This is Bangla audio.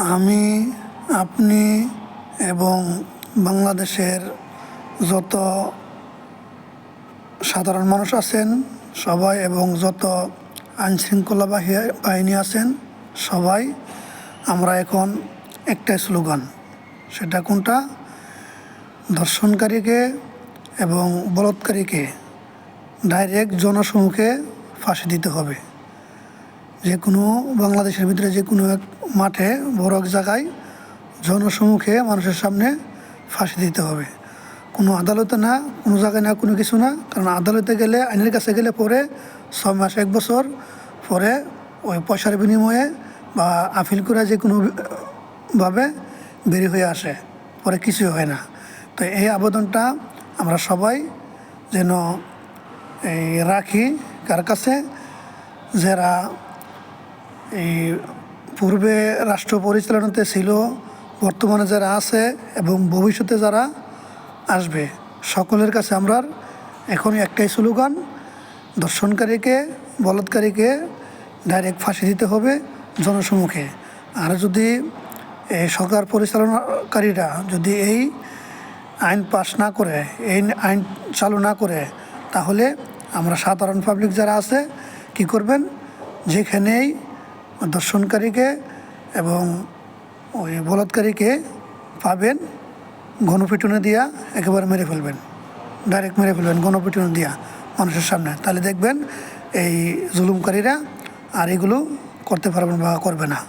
আমি, আপনি এবং বাংলাদেশের যত সাধারণ মানুষ আছেন সবাই এবং যত আইনশৃঙ্খলা বাহিনী আছেন সবাই আমরা এখন একটাই স্লোগান, সেটা কোনটা? ধর্ষণকারীকে এবং বলৎকারীকে ডাইরেক্ট জনসমুখে ফাঁসি দিতে হবে। যে কোনো বাংলাদেশের ভিতরে যে কোনো এক মাঠে বড় এক জায়গায় জনসমুখে মানুষের সামনে ফাঁসি দিতে হবে। কোনো আদালতে না, কোনো জায়গায় না, কোনো কিছু না। কারণ আদালতে গেলে, আইনের কাছে গেলে পরে 6 মাস 1 বছর পরে ওই পয়সার বিনিময়ে বা আপিল করে যে কোনোভাবে বেরিয়ে হয়ে আসে, পরে কিছুই হয় না। তো এই আবেদনটা আমরা সবাই যেন রাখি কার কাছে, যারা এই পূর্বে রাষ্ট্র পরিচালনাতে ছিল, বর্তমানে যারা আছে এবং ভবিষ্যতে যারা আসবে, সকলের কাছে আমরা এখনই একটাই স্লোগান, ধর্ষণকারীকে বলৎকারীকে ডাইরেক্ট ফাঁসি দিতে হবে জনসমুখে। আর যদি এই সরকার পরিচালনাকারীরা যদি এই আইন পাস না করে, এই আইন চালু না করে, তাহলে আমরা সাধারণ পাবলিক যারা আছে কি করবেন, যেখানেই ধর্ষণকারীকে এবং ওই বলৎকারীকে পাবেন গণপিটুনি দিয়া একেবারে মেরে ফেলবেন, ডাইরেক্ট মেরে ফেলবেন গণপিটুনি দিয়া মানুষের সামনে। তাহলে দেখবেন এই জুলুমকারীরা আর এগুলো করতে পারবেন বা করবে না।